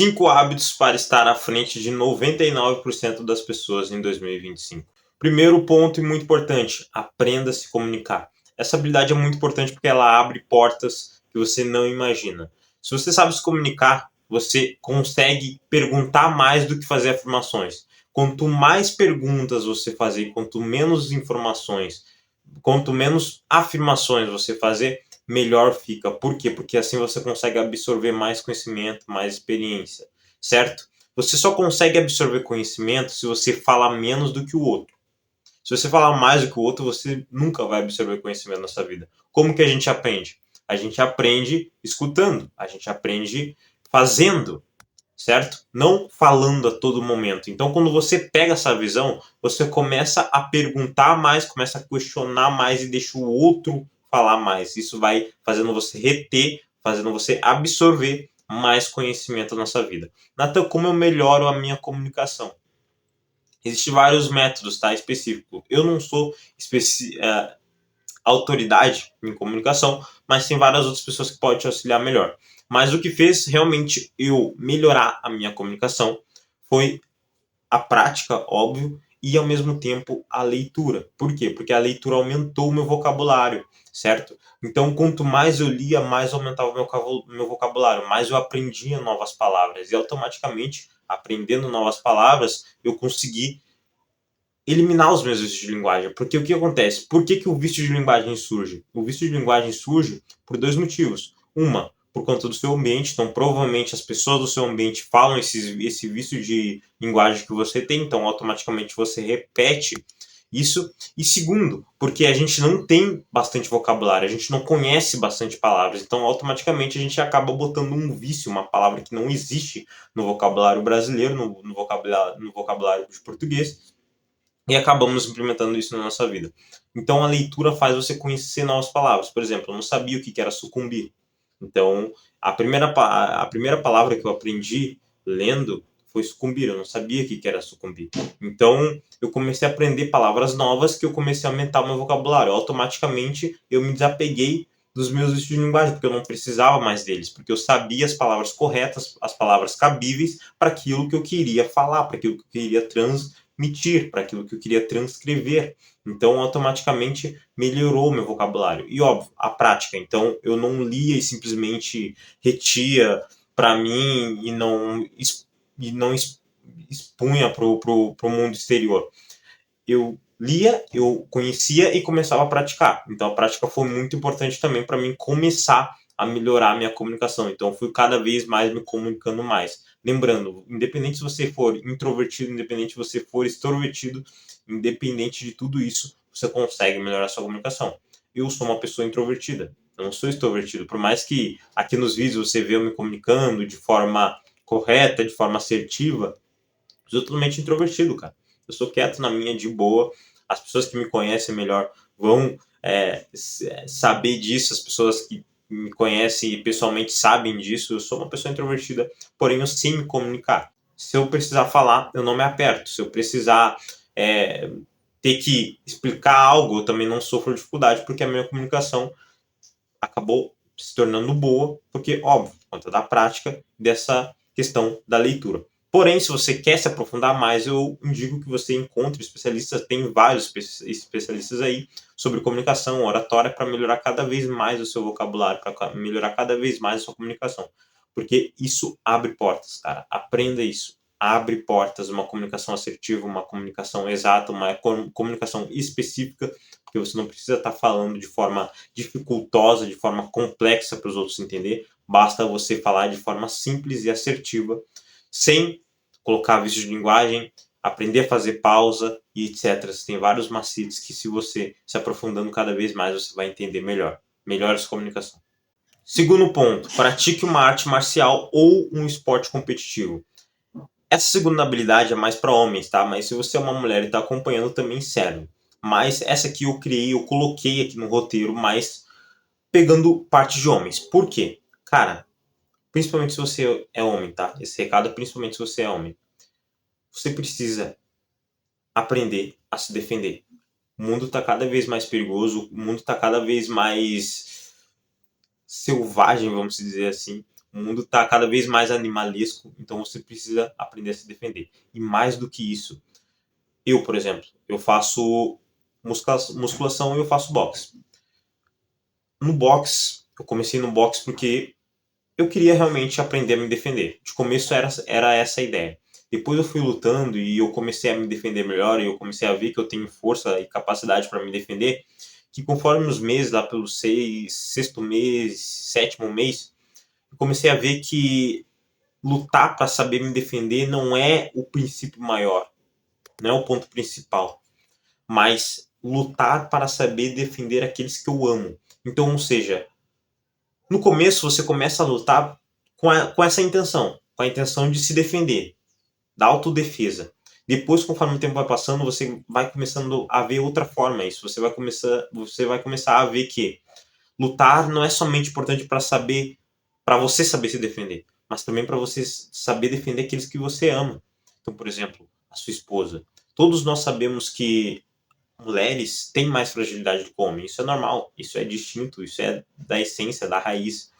5 hábitos para estar à frente de 99% das pessoas em 2025. Primeiro ponto e muito importante, aprenda a se comunicar. Essa habilidade é muito importante porque ela abre portas que você não imagina. Se você sabe se comunicar, você consegue perguntar mais do que fazer afirmações. Quanto mais perguntas você fazer, quanto menos informações, quanto menos afirmações você fazer, melhor fica. Por quê? Porque assim você consegue absorver mais conhecimento, mais experiência, certo? Você só consegue absorver conhecimento se você falar menos do que o outro. Se você falar mais do que o outro, você nunca vai absorver conhecimento na sua vida. Como que a gente aprende? A gente aprende escutando, a gente aprende fazendo, certo? Não falando a todo momento. Então, quando você pega essa visão, você começa a perguntar mais, começa a questionar mais e deixa o outro falar mais. Isso vai fazendo você reter, fazendo você absorver mais conhecimento na sua vida. Natan, como eu melhoro a minha comunicação? Existem vários métodos, tá? Específico. Eu não sou autoridade em comunicação, mas tem várias outras pessoas que podem te auxiliar melhor. Mas o que fez realmente eu melhorar a minha comunicação foi a prática, óbvio, e ao mesmo tempo a leitura. Por quê? Porque a leitura aumentou o meu vocabulário, certo? Então, quanto mais eu lia, mais aumentava o meu vocabulário, mais eu aprendia novas palavras. E automaticamente, aprendendo novas palavras, eu consegui eliminar os meus vícios de linguagem. Porque o que acontece? Por que o vício de linguagem surge? O vício de linguagem surge por dois motivos. Uma, por conta do seu ambiente, então provavelmente as pessoas do seu ambiente falam esse vício de linguagem que você tem, então automaticamente você repete isso. E segundo, porque a gente não tem bastante vocabulário, a gente não conhece bastante palavras, então automaticamente a gente acaba botando um vício, uma palavra que não existe no vocabulário brasileiro, no vocabulário de português, e acabamos implementando isso na nossa vida. Então a leitura faz você conhecer novas palavras. Por exemplo, eu não sabia o que era sucumbir. Então a primeira palavra que eu aprendi lendo foi sucumbir. Eu não sabia o que era sucumbir. Então eu comecei a aprender palavras novas que eu comecei a aumentar o meu vocabulário. Automaticamente eu me desapeguei dos meus vícios de linguagem, porque eu não precisava mais deles, porque eu sabia as palavras corretas, as palavras cabíveis para aquilo que eu queria falar, para aquilo que eu queria transmitir, para aquilo que eu queria transcrever. Então, automaticamente melhorou o meu vocabulário. E, óbvio, a prática. Então, eu não lia e simplesmente retia para mim e não expunha para o mundo exterior. Eu lia, eu conhecia e começava a praticar. Então, a prática foi muito importante também para mim começar a melhorar a minha comunicação. Então, eu fui cada vez mais me comunicando mais. Lembrando, independente se você for introvertido, independente se você for extrovertido, independente de tudo isso, você consegue melhorar a sua comunicação. Eu sou uma pessoa introvertida, eu não sou extrovertido. Por mais que aqui nos vídeos você vê eu me comunicando de forma correta, de forma assertiva, eu sou totalmente introvertido, cara. Eu sou quieto na minha, de boa. As pessoas que me conhecem melhor vão saber disso. As pessoas que me conhecem pessoalmente sabem disso. Eu sou uma pessoa introvertida, porém eu sei me comunicar. Se eu precisar falar, eu não me aperto. Se eu precisar ter que explicar algo, eu também não sofro dificuldade, porque a minha comunicação acabou se tornando boa, porque, óbvio, por conta da prática dessa questão da leitura. Porém, se você quer se aprofundar mais, eu indico que você encontre especialistas, tem vários especialistas aí sobre comunicação, oratória, para melhorar cada vez mais o seu vocabulário, para melhorar cada vez mais a sua comunicação. Porque isso abre portas, cara. Aprenda isso. Abre portas, uma comunicação assertiva, uma comunicação exata, uma comunicação específica, porque você não precisa estar falando de forma dificultosa, de forma complexa para os outros entender. Basta você falar de forma simples e assertiva, sem colocar vícios de linguagem, aprender a fazer pausa e etc. Tem vários macetes que, se você se aprofundando cada vez mais, você vai entender melhor. Melhora a sua comunicação. Segundo ponto, pratique uma arte marcial ou um esporte competitivo. Essa segunda habilidade é mais para homens, tá? Mas se você é uma mulher e está acompanhando, também serve. Mas essa aqui eu criei, eu coloquei aqui no roteiro, mas pegando parte de homens. Por quê? Cara, principalmente se você é homem, tá? Esse recado é principalmente se você é homem. Você precisa aprender a se defender. O mundo está cada vez mais perigoso, o mundo está cada vez mais selvagem, vamos dizer assim. O mundo está cada vez mais animalesco, então você precisa aprender a se defender. E mais do que isso, eu, por exemplo, eu faço musculação e eu faço boxe. No boxe, eu comecei no boxe porque eu queria realmente aprender a me defender. De começo era essa a ideia. Depois eu fui lutando e eu comecei a me defender melhor e eu comecei a ver que eu tenho força e capacidade para me defender, que conforme os meses, lá pelo sexto mês, sétimo mês, eu comecei a ver que lutar para saber me defender não é o princípio maior, não é o ponto principal, mas lutar para saber defender aqueles que eu amo. Então, ou seja, no começo você começa a lutar com essa intenção, com a intenção de se defender, da autodefesa. Depois, conforme o tempo vai passando, você vai começando a ver outra forma isso. Você vai começar a ver que lutar não é somente importante para você saber se defender, mas também para você saber defender aqueles que você ama. Então, por exemplo, a sua esposa. Todos nós sabemos que mulheres têm mais fragilidade do que homens. Isso é normal, isso é distinto, isso é da essência, da raiz,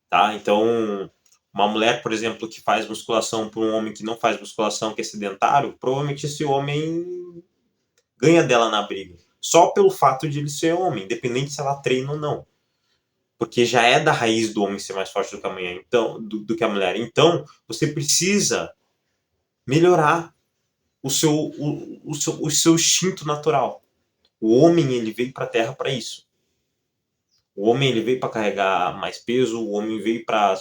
tá? Então, uma mulher, por exemplo, que faz musculação por um homem que não faz musculação, que é sedentário, provavelmente esse homem ganha dela na briga. Só pelo fato de ele ser homem, independente se ela treina ou não. Porque já é da raiz do homem ser mais forte do que a mulher. Então, do que a mulher. Então, você precisa melhorar o seu instinto natural. O homem, ele veio para a Terra para isso. O homem, ele veio para carregar mais peso, o homem veio para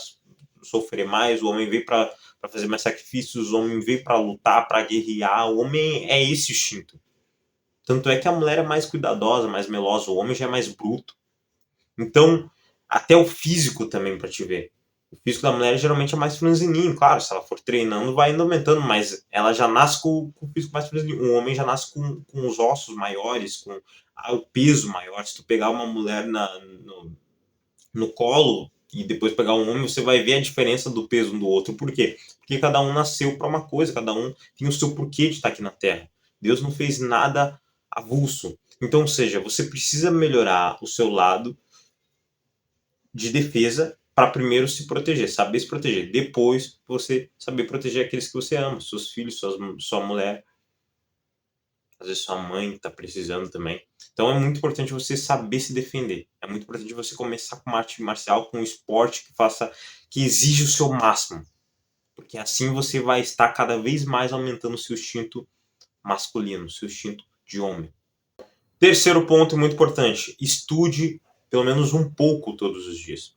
sofrer mais, o homem veio para fazer mais sacrifícios, o homem veio para lutar, para guerrear. O homem é esse instinto. Tanto é que a mulher é mais cuidadosa, mais melosa, o homem já é mais bruto. Então, até o físico também para te ver. O físico da mulher geralmente é mais franzininho, claro, se ela for treinando vai indo aumentando, mas ela já nasce com o físico mais franzininho. O homem já nasce com os ossos maiores, com o peso maior. Se tu pegar uma mulher no colo e depois pegar um homem, você vai ver a diferença do peso um do outro. Por quê? Porque cada um nasceu para uma coisa, cada um tem o seu porquê de estar aqui na Terra. Deus não fez nada avulso. Então, ou seja, você precisa melhorar o seu lado de defesa para primeiro se proteger, saber se proteger. Depois, você saber proteger aqueles que você ama, seus filhos, sua mulher. Às vezes sua mãe está precisando também. Então é muito importante você saber se defender. É muito importante você começar com uma arte marcial, com um esporte que exige o seu máximo. Porque assim você vai estar cada vez mais aumentando o seu instinto masculino, seu instinto de homem. Terceiro ponto muito importante, estude pelo menos um pouco todos os dias.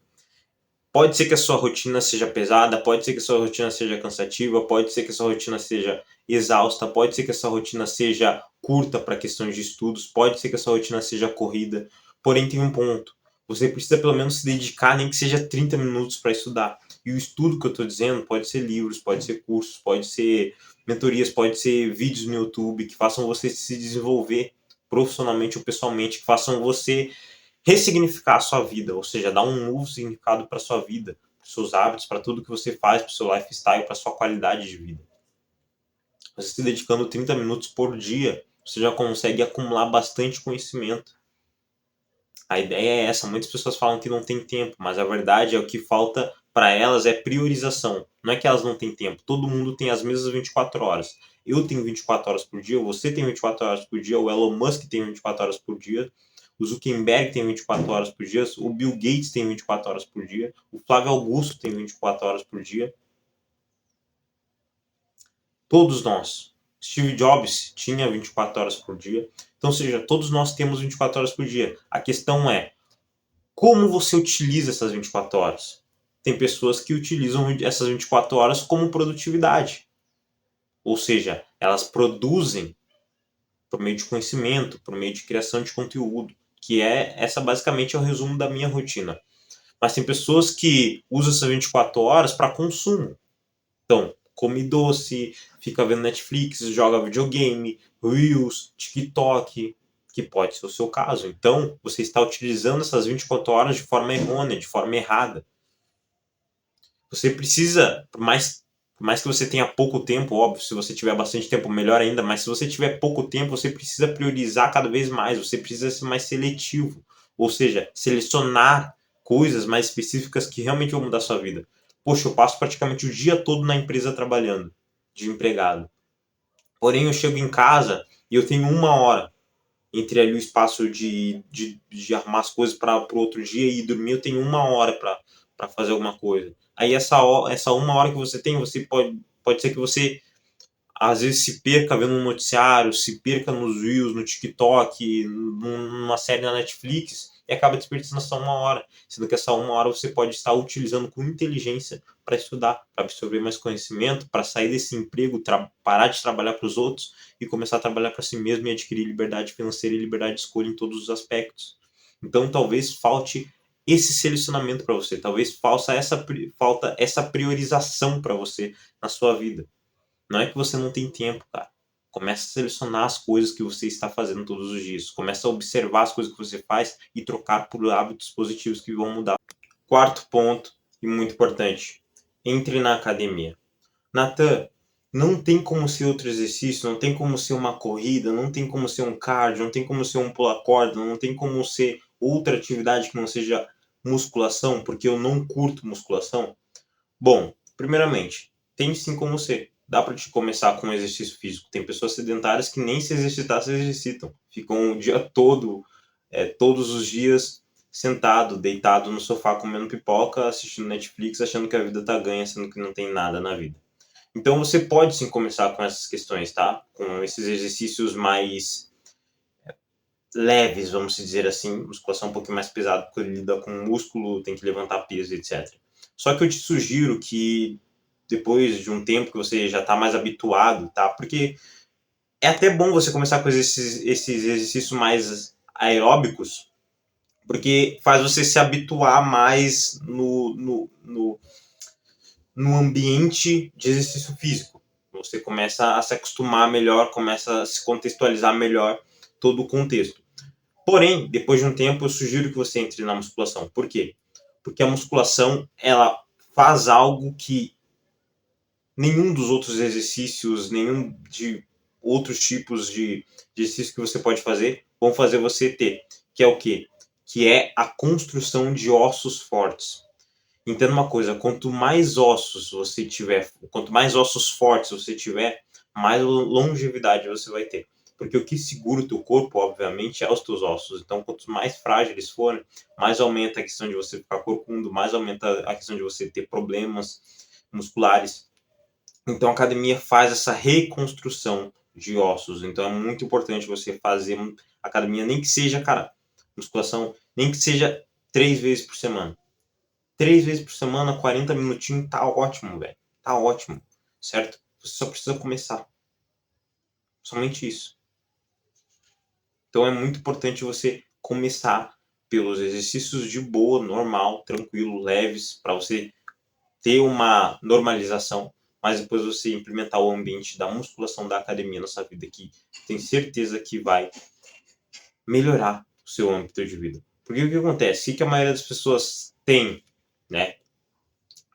Pode ser que a sua rotina seja pesada, pode ser que a sua rotina seja cansativa, pode ser que a sua rotina seja exausta, pode ser que a sua rotina seja curta para questões de estudos, pode ser que a sua rotina seja corrida, porém tem um ponto. Você precisa pelo menos se dedicar, nem que seja 30 minutos para estudar. E o estudo que eu estou dizendo pode ser livros, pode ser cursos, pode ser mentorias, pode ser vídeos no YouTube que façam você se desenvolver profissionalmente ou pessoalmente, que façam você ressignificar a sua vida, ou seja, dar um novo significado para a sua vida, para os seus hábitos, para tudo que você faz, para o seu lifestyle, para a sua qualidade de vida. Você se dedicando 30 minutos por dia, você já consegue acumular bastante conhecimento. A ideia é essa. Muitas pessoas falam que não tem tempo, mas a verdade é o que falta para elas é priorização. Não é que elas não têm tempo. Todo mundo tem as mesmas 24 horas. Eu tenho 24 horas por dia, você tem 24 horas por dia, o Elon Musk tem 24 horas por dia, o Zuckerberg tem 24 horas por dia, o Bill Gates tem 24 horas por dia, o Flávio Augusto tem 24 horas por dia. Todos nós. Steve Jobs tinha 24 horas por dia. Então, ou seja, todos nós temos 24 horas por dia. A questão é, como você utiliza essas 24 horas? Tem pessoas que utilizam essas 24 horas como produtividade. Ou seja, elas produzem por meio de conhecimento, por meio de criação de conteúdo, que essa basicamente é o resumo da minha rotina. Mas tem pessoas que usam essas 24 horas para consumo. Então, come doce, fica vendo Netflix, joga videogame, Reels, TikTok, que pode ser o seu caso. Então, você está utilizando essas 24 horas de forma errônea, de forma errada. Você precisa, por mais que você tenha pouco tempo, óbvio, se você tiver bastante tempo, melhor ainda, mas se você tiver pouco tempo, você precisa priorizar cada vez mais, você precisa ser mais seletivo, ou seja, selecionar coisas mais específicas que realmente vão mudar a sua vida. Poxa, eu passo praticamente o dia todo na empresa trabalhando, de empregado. Porém, eu chego em casa e eu tenho 1 hora entre ali o espaço de arrumar as coisas para o outro dia e dormir. Eu tenho 1 hora para fazer alguma coisa. Aí essa 1 hora que você tem, você pode ser que você às vezes se perca vendo um noticiário, se perca nos Reels, no TikTok, numa série na Netflix e acaba desperdiçando essa 1 hora. Sendo que essa 1 hora você pode estar utilizando com inteligência para estudar, para absorver mais conhecimento, para sair desse emprego, parar de trabalhar para os outros e começar a trabalhar para si mesmo e adquirir liberdade financeira e liberdade de escolha em todos os aspectos. Então talvez falte esse selecionamento para você, talvez falta essa priorização para você na sua vida. Não é que você não tem tempo, cara. Começa a selecionar as coisas que você está fazendo todos os dias. Começa a observar as coisas que você faz e trocar por hábitos positivos que vão mudar. Quarto ponto, e muito importante. Entre na academia. Natan, não tem como ser outro exercício, não tem como ser uma corrida, não tem como ser um cardio, não tem como ser um pular-corda, não tem como ser outra atividade que não seja musculação, porque eu não curto musculação. Bom, primeiramente, tem sim como ser. Dá para te começar com exercício físico. Tem pessoas sedentárias que nem se exercitar se exercitam. Ficam o dia todo, todos os dias, sentado, deitado no sofá, comendo pipoca, assistindo Netflix, achando que a vida tá ganha, sendo que não tem nada na vida. Então você pode sim começar com essas questões, tá? Com esses exercícios mais leves, vamos dizer assim. Musculação um pouquinho mais pesado, porque ele lida com músculo, tem que levantar peso, etc. Só que eu te sugiro que depois de um tempo que você já está mais habituado, tá? Porque é até bom você começar com esses exercícios mais aeróbicos, porque faz você se habituar mais no ambiente de exercício físico. Você começa a se acostumar melhor, começa a se contextualizar melhor todo o contexto. Porém, depois de um tempo, eu sugiro que você entre na musculação. Por quê? Porque a musculação, ela faz algo que nenhum dos outros exercícios, nenhum de outros tipos de exercício que você pode fazer vão fazer você ter. Que é o quê? Que é a construção de ossos fortes. Entenda uma coisa, quanto mais ossos você tiver, quanto mais ossos fortes você tiver, mais longevidade você vai ter. Porque o que segura o teu corpo, obviamente, é os teus ossos. Então, quanto mais frágeis eles forem, mais aumenta a questão de você ficar corcundo, mais aumenta a questão de você ter problemas musculares. Então, a academia faz essa reconstrução de ossos. Então, é muito importante você fazer academia, nem que seja, cara, musculação, nem que seja 3 vezes por semana. 3 vezes por semana, 40 minutinhos, tá ótimo, velho. Tá ótimo, certo? Você só precisa começar. Somente isso. Então é muito importante você começar pelos exercícios de boa, normal, tranquilo, leves, para você ter uma normalização, mas depois você implementar o ambiente da musculação da academia na sua vida, que tem certeza que vai melhorar o seu âmbito de vida. Porque o que acontece? O que a maioria das pessoas tem, né?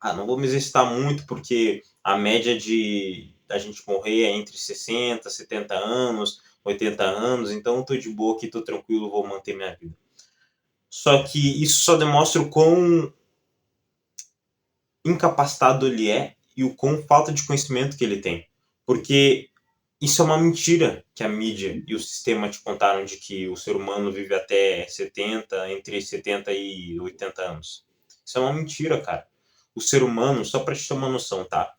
Não vou me exercitar muito porque a média de a gente morrer é entre 60, 70 anos, 80 anos, então eu tô de boa aqui, tô tranquilo, vou manter minha vida. Só que isso só demonstra o quão incapacitado ele é e o quão falta de conhecimento que ele tem. Porque isso é uma mentira que a mídia e o sistema te contaram de que o ser humano vive até 70, entre 70 e 80 anos. Isso é uma mentira, cara. O ser humano, só para te ter uma noção, tá?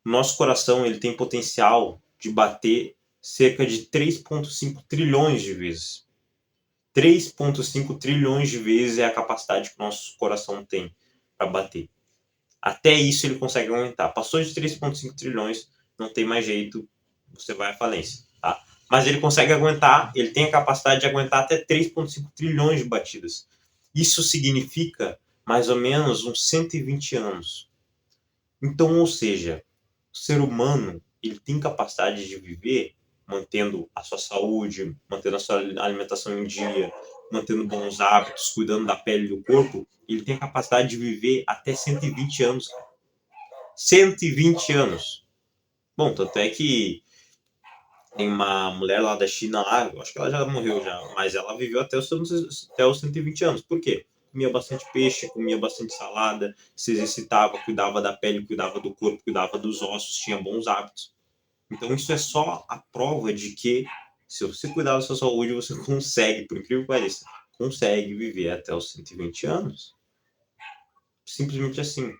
O nosso coração ele tem potencial de bater cerca de 3,5 trilhões de vezes. 3,5 trilhões de vezes é a capacidade que o nosso coração tem para bater. Até isso ele consegue aumentar. Passou de 3,5 trilhões, não tem mais jeito, você vai à falência. Tá? Mas ele consegue aguentar, ele tem a capacidade de aguentar até 3,5 trilhões de batidas. Isso significa mais ou menos uns 120 anos. Então, ou seja, o ser humano ele tem capacidade de viver mantendo a sua saúde, mantendo a sua alimentação em dia, mantendo bons hábitos, cuidando da pele e do corpo, ele tem a capacidade de viver até 120 anos. 120 anos. Bom, tanto é que tem uma mulher lá da China, lá, eu acho que ela já morreu já, mas ela viveu até os 120 anos. Por quê? comia bastante peixe, comia bastante salada, se exercitava, cuidava da pele, cuidava do corpo, cuidava dos ossos, tinha bons hábitos. Então isso é só a prova de que se você cuidar da sua saúde, você consegue, por incrível que pareça, consegue viver até os 120 anos. Simplesmente assim.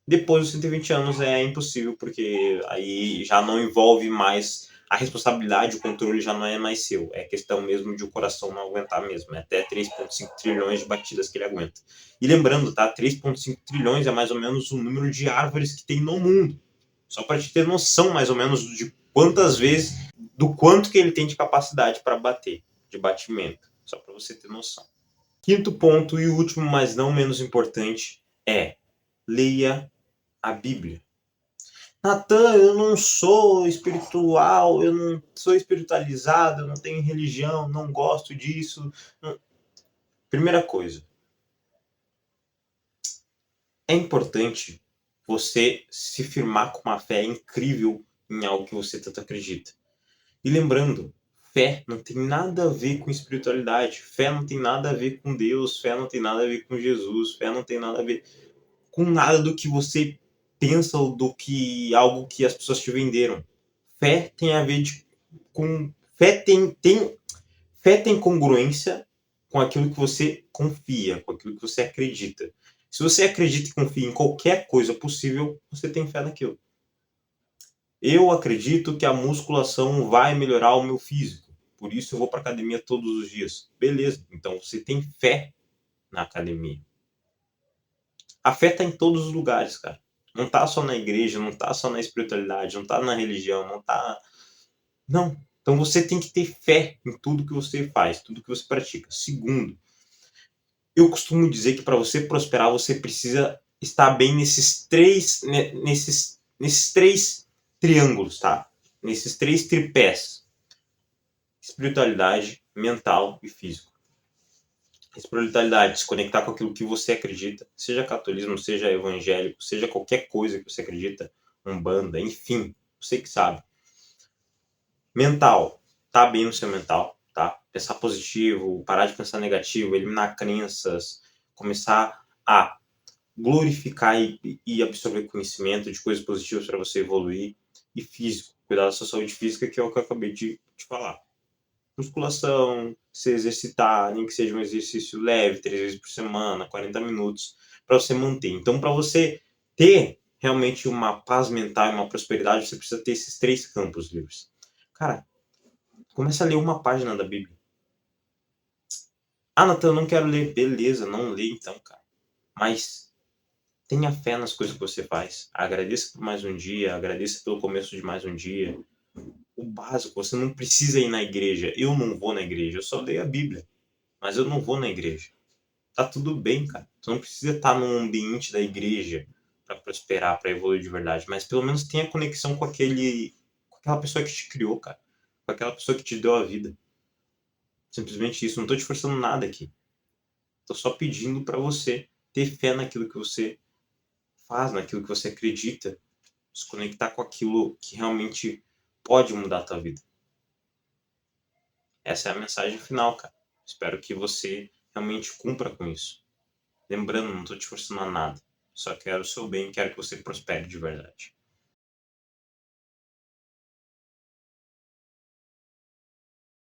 Depois dos 120 anos é impossível, porque aí já não envolve mais a responsabilidade, o controle já não é mais seu. É questão mesmo de o coração não aguentar mesmo. É até 3,5 trilhões de batidas que ele aguenta. E lembrando, tá? 3,5 trilhões é mais ou menos o número de árvores que tem no mundo. Só para te ter noção mais ou menos de quantas vezes, do quanto que ele tem de capacidade para bater, de batimento. Só para você ter noção. Quinto ponto e último, mas não menos importante, é leia a Bíblia. Natan, eu não sou espiritual, eu não sou espiritualizado, eu não tenho religião, não gosto disso. Primeira coisa, é importante você se firmar com uma fé incrível em algo que você tanto acredita. E lembrando, fé não tem nada a ver com espiritualidade, fé não tem nada a ver com Deus, fé não tem nada a ver com Jesus, fé não tem nada a ver com nada do que você pensa ou do que algo que as pessoas te venderam. Fé tem a ver com fé tem congruência com aquilo que você confia, com aquilo que você acredita. Se você acredita e confia em qualquer coisa possível, você tem fé naquilo. Eu acredito que a musculação vai melhorar o meu físico, por isso eu vou para academia todos os dias. Beleza, então você tem fé na academia. A fé está em todos os lugares, cara. Não tá só na igreja, não tá só na espiritualidade, não tá na religião, não tá. Não. Então você tem que ter fé em tudo que você faz, tudo que você pratica. Segundo, eu costumo dizer que para você prosperar, você precisa estar bem nesses três triângulos, tá? Nesses três tripés: espiritualidade, mental e físico. Espiritualidade, se conectar com aquilo que você acredita, seja catolicismo, seja evangélico, seja qualquer coisa que você acredita, umbanda, enfim, você que sabe. Mental, tá bem no seu mental, tá? Pensar positivo, parar de pensar negativo, eliminar crenças, começar a glorificar e absorver conhecimento de coisas positivas para você evoluir. E físico, cuidar da sua saúde física, que é o que eu acabei de falar. Musculação, se exercitar, nem que seja um exercício leve, 3 vezes por semana, 40 minutos, para você manter. Então, para você ter realmente uma paz mental e uma prosperidade, você precisa ter esses três campos livres. Cara, começa a ler uma página da Bíblia. Ah, Natan, eu não quero ler. Beleza, não lê então, cara. Mas tenha fé nas coisas que você faz. Agradeça por mais um dia, agradeça pelo começo de mais um dia. O básico, você não precisa ir na igreja. Eu não vou na igreja, eu só leio a Bíblia. Mas eu não vou na igreja. Tá tudo bem, cara. Você não precisa estar no ambiente da igreja para prosperar, para evoluir de verdade. Mas pelo menos tenha conexão com aquela pessoa que te criou, cara. Com aquela pessoa que te deu a vida. Simplesmente isso. Não tô te forçando nada aqui. Tô só pedindo para você ter fé naquilo que você faz, naquilo que você acredita. Se conectar com aquilo que realmente pode mudar a tua vida. Essa é a mensagem final, cara. Espero que você realmente cumpra com isso. Lembrando, não estou te forçando a nada. Só quero o seu bem e quero que você prospere de verdade.